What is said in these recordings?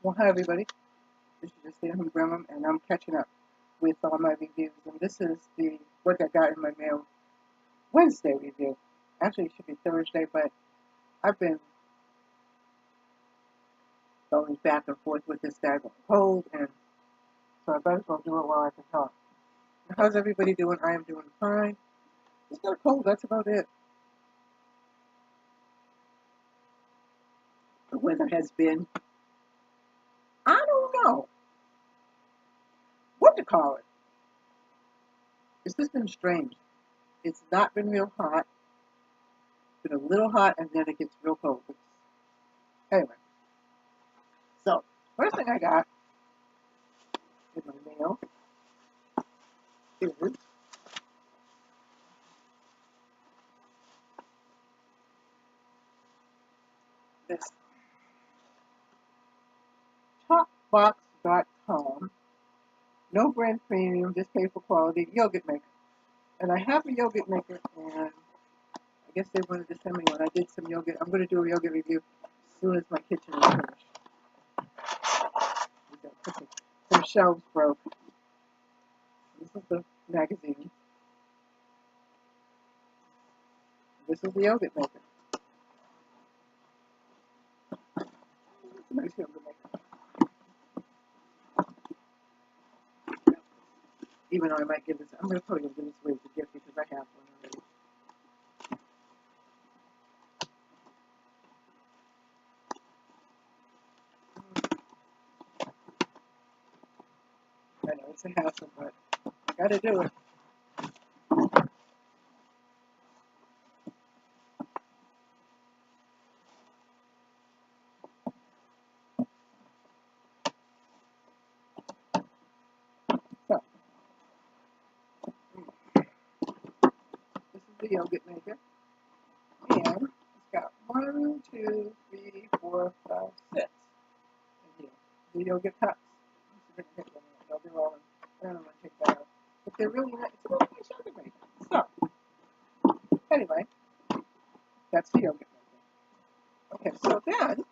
Well, hi everybody. This is just Stay Home Grandma, and I'm catching up with all my reviews. And this is the what I got in my mail Wednesday review. Actually, it should be Thursday, but I've been going back and forth with this guy going cold, and so I better as well do it while I can talk. How's everybody doing? I am doing fine. It's not cold. That's about it. The weather has been, I don't know what to call it. It's just been strange. It's not been real hot. It's been a little hot, and then it gets real cold. Anyway, so first thing I got in my mail is this Talkbox.com, no brand premium, just pay for quality yogurt maker. And I have a yogurt maker, and I guess they wanted to send me one. I did some yogurt. I'm going to do a yogurt review as soon as my kitchen is finished. Some shelves broke. This is the magazine. This is the yogurt maker. It's a nice yogurt maker. Even though I might give this, I'm going to probably give this away as a gift because I have one already. I know it's a hassle, but I got to do it. So, this is the yogurt maker, and it's got 1, 2, 3, 4, 5, 6 in here. The yogurt cups. They'll be rolling. I don't want to take that out. But they're really nice. It's a really nice yogurt maker. So, anyway, that's the yogurt maker. Okay, so then,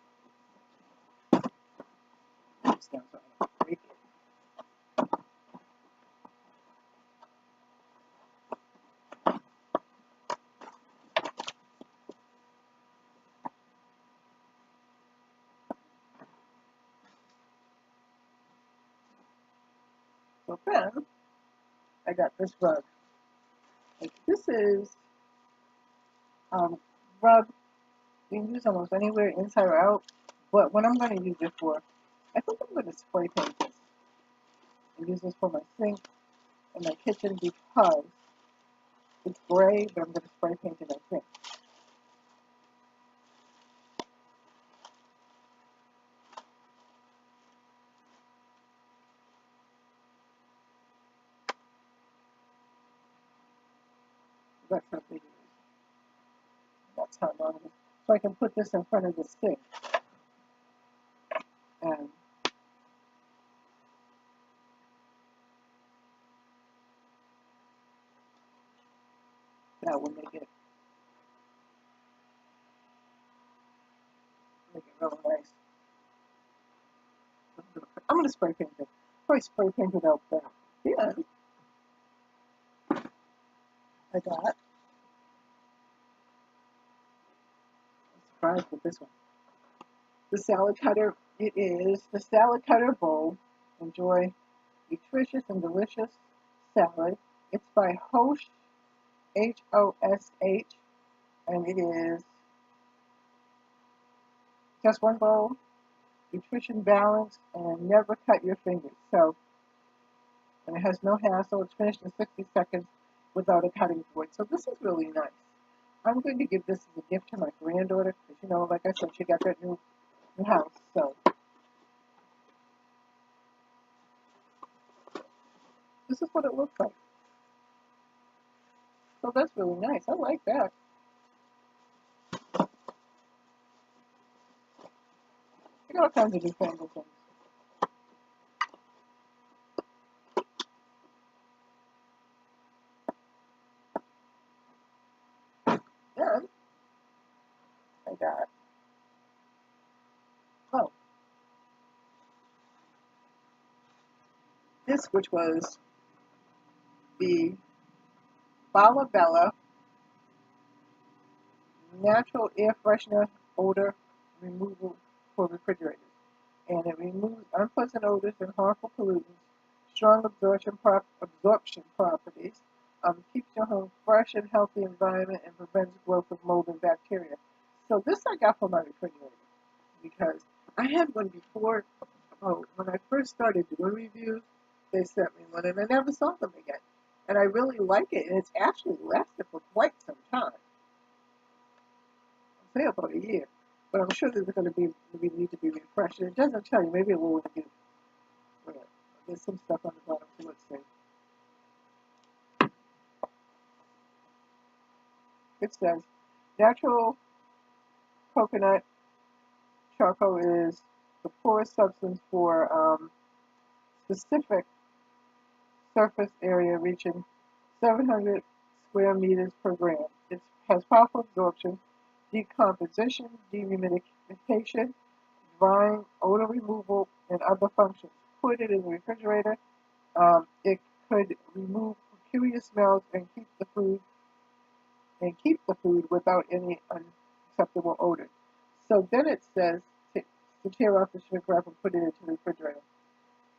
so then, I got this rug. This is rug you can use almost anywhere, inside or out. But what I'm going to use it for, I think I'm going to spray paint this. And use this for my sink and my kitchen because it's gray, but I'm going to spray paint it, I think. That's how big it is. That's how long it is. So I can put this in front of the sink. And that will make it really nice. I'm going to spray paint it. Probably spray paint it out back. Then I got, I'm surprised with this one. The salad cutter. It is the salad cutter bowl. Enjoy nutritious and delicious salad. It's by Hosh, Hosh, and it is just one bowl, nutrition balanced, and never cut your fingers. So, and it has no hassle. It's finished in 60 seconds without a cutting board. So this is really nice. I'm going to give this as a gift to my granddaughter because, you know, like I said, she got that new house. So this is what it looks like. So that's really nice. I like that. I got all kinds of newfangled things. Then I got, oh, this, which was the BioLabs natural air freshener odor removal for refrigerators. And it removes unpleasant odors and harmful pollutants, strong absorption properties, keeps your home fresh and healthy environment, and prevents growth of mold and bacteria. So this I got for my refrigerator because I had one before. Oh, when I first started doing reviews, they sent me one, and I never saw them again. And I really like it, and it's actually lasted for quite some time. I'll say about a year. But I'm sure there's going to be need to be refreshed. And it doesn't tell you. Maybe it will when I get it. There's some stuff on the bottom, so let's see. It says natural coconut charcoal is the poorest substance for specific surface area reaching 700 square meters per gram. It has powerful absorption, decomposition, dehumidification, drying, odor removal, and other functions. Put it in the refrigerator. It could remove peculiar smells and keep the food without any unacceptable odor. So then it says to tear off the shrink wrap and put it into the refrigerator.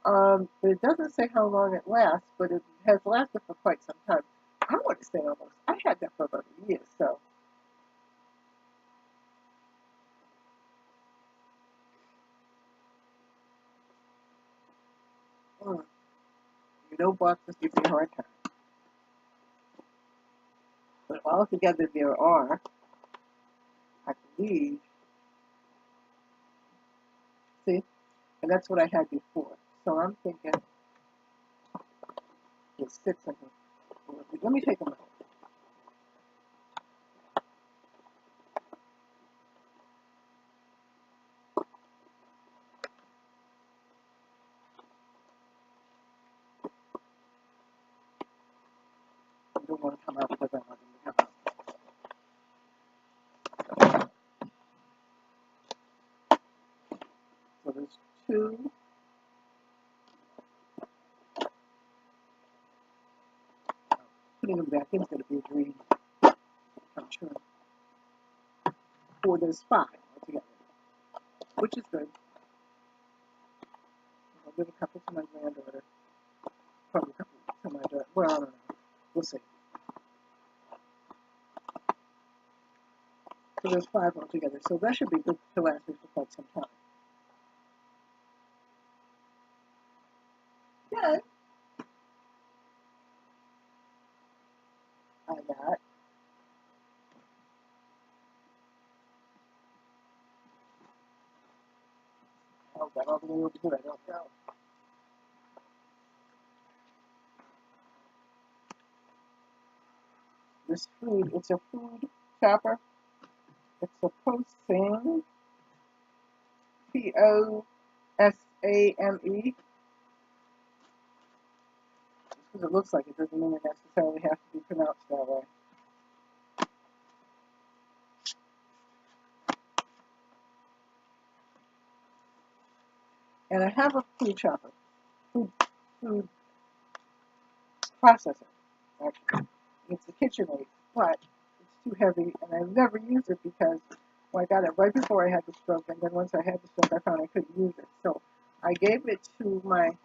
But it doesn't say how long it lasts, but it has lasted for quite some time. I want to say almost. I had that for about a year, so. You know, boxes give me a hard time. But altogether there are, I believe, see, and that's what I had before. So I'm thinking there's 6 of them. Let me take them out. I don't want to come out because I want them to come out. So there's 2. Putting them back in is going to be a dream. I'm sure. 4, there's 5 altogether, which is good. I'll give a couple to my granddaughter. Probably a couple to my daughter. Well, I don't know. We'll see. So there's 5 altogether. So that should be good to last me for quite some time. Then I got all the way over here. I don't know. This food, it's a food chopper. It's a Posame, Posame. Because it looks like it doesn't mean it necessarily has to be pronounced that way. And I have a food chopper, food processor, actually. It's a KitchenAid, but it's too heavy, and I've never used it because, well, I got it right before I had the stroke, and then once I had the stroke, I found I couldn't use it. So I gave it to my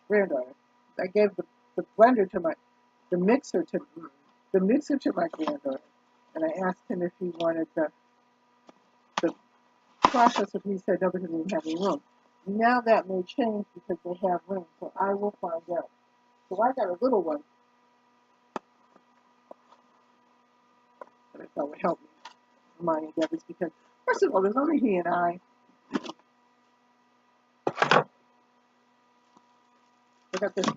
granddaughter. I gave the blender to the mixer to my granddaughter, and I asked him if he wanted the processor. He said no because he didn't have any room. Now that may change because they have room, so I will find out. So I got a little one that I thought would help me in my endeavors because, first of all, there's only he and I. I got this.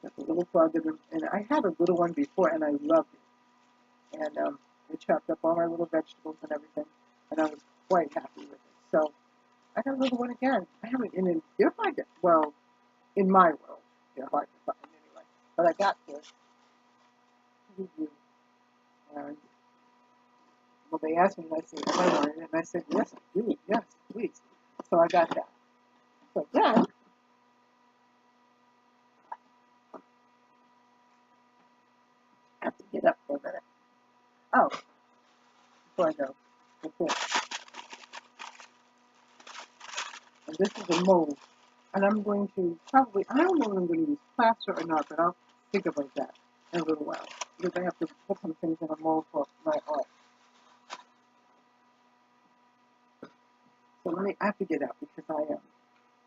Got the little frog, and I had a little one before, and I loved it. And it chopped up all my little vegetables and everything, and I was quite happy with it. So I got a little one again. I haven't, and they're hard to, well, in my world, they're hard to find anyway. But I got this review, and well, they asked me, and I said, if I wanted it, and I said, yes, I do, yes, please. So I got that. So then, have to get up for a minute. Oh, before I go, okay. And this is a mold. And I'm going to probably, I don't know if I'm going to use plaster or not, but I'll think about that in a little while. Because I have to put some things in a mold for my art. So I have to get out because I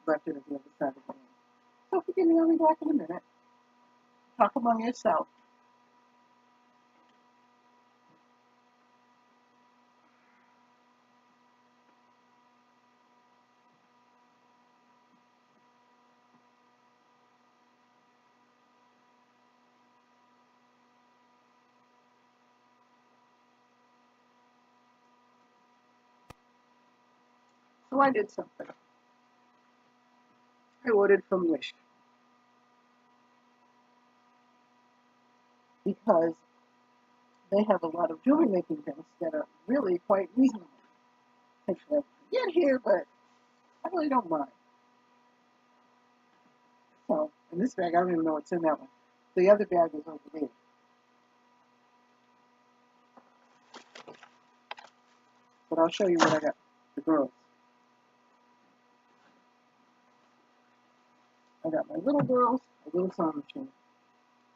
left it at the other side of the room. So forgive me, I'll be back in a minute. Talk among yourself. So I did something. I ordered from Wish. Because they have a lot of jewelry making things that are really quite reasonable. Actually, I get here, but I really don't mind. So, in this bag, I don't even know what's in that one. The other bag is over there. But I'll show you what I got for the girls. I got my little girls a little sewing machine.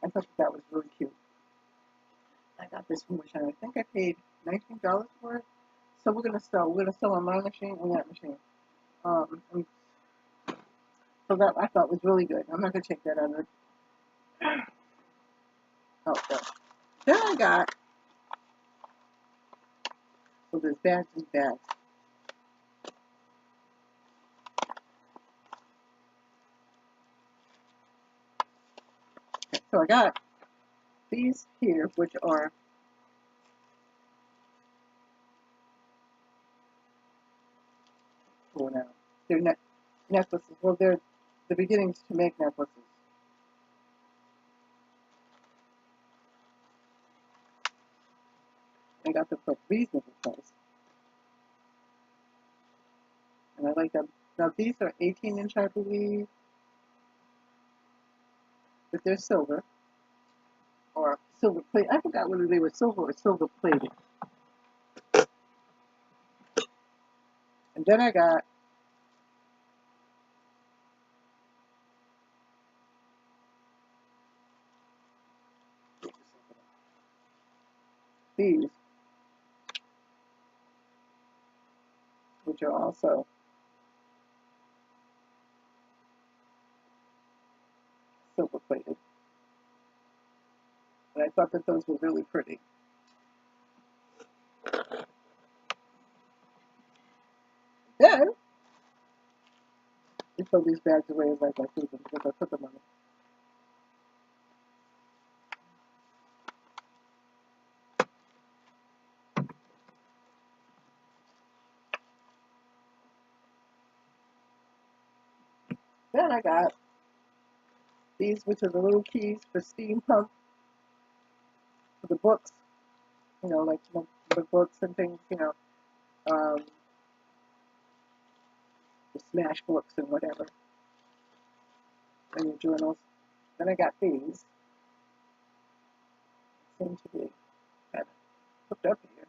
I thought that was really cute. I got this from Wish, and I think I paid $19 for it. So we're gonna sew on my machine and that machine. And so that I thought was really good. I'm not gonna take that out of it. Okay. Then I got, so there's bags and bags. So I got these here, which are now. They're necklaces. Well, they're the beginnings to make necklaces. I got them for a reasonable price. And I like them. Now these are 18-inch, I believe. But they're silver. Or silver plate. I forgot whether they were silver or silver plated. And then I got these, which are also silver plated. And I thought that those were really pretty. Then I throw these bags away as like I threw them because I put them on. Then I got these, which are the little keys for steampunk, for the books, you know, like the books and things, you know, the smash books and whatever, and your journals. Then I got these. Seem to be kind of hooked up here.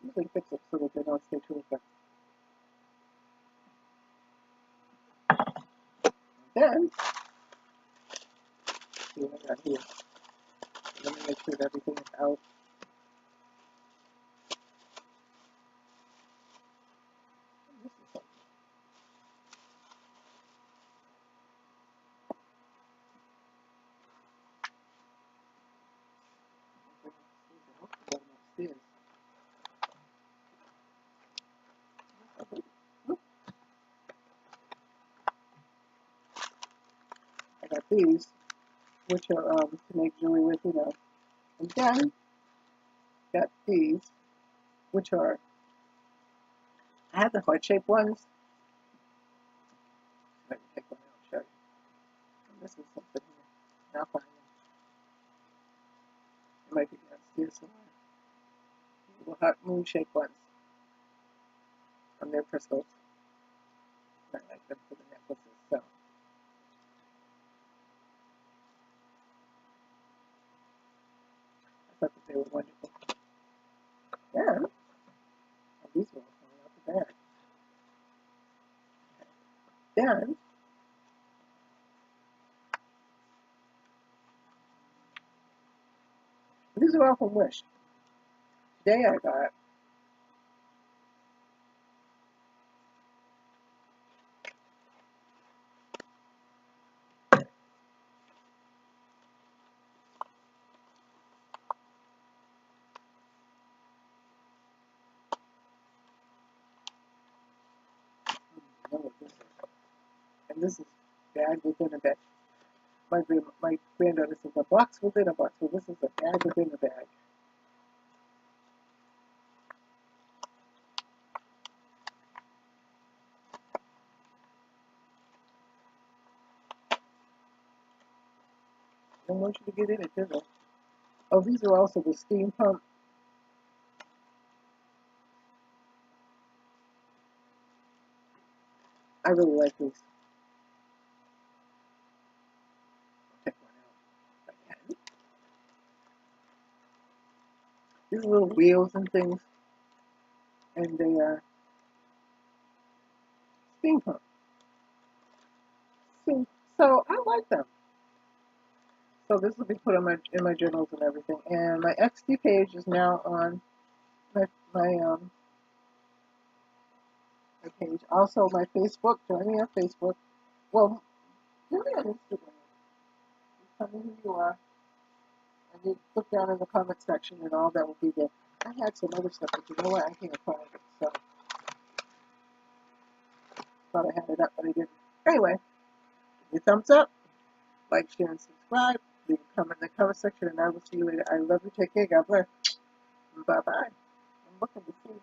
Usually fix it so that they don't stay too hooked. Then, see what I got here. Let me make sure that everything is out. This is something. Upstairs. I got these, which are to make jewelry with, you know. And then got these, which are, I have the heart-shaped ones. Let me take one out and show you. And this is something here. I'll find them. It might be downstairs somewhere. Little heart moon-shaped ones. And they're crystals. I like them for the necklaces, so so wonderful. Yeah. And these are all coming out the bag. Then, these are all from Wish. Today I got know what this is. And this is bag within a bag. My granddaughter says a box within a box. So this is a bag within a bag. I don't want you to get in it, do they? Oh, these are also the steam pump. I really like these. I'll take one out if I can. These little wheels and things. And they are steam pump. So I like them. So this will be put on in my journals and everything. And my XD page is now on my page. Also my Facebook. Join me on Facebook. Well, join me on Instagram. Tell me who you are. And you look down in the comment section and all that will be there. I had some other stuff, but you know what? I can't find it. So thought I had it up, but I didn't. Anyway, give me a thumbs up, like, share, and subscribe. Leave a comment in the comment section, and I will see you later. I love you. Take care. God bless. Bye-bye. I'm looking to see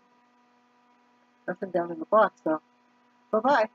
nothing down in the box, so bye-bye.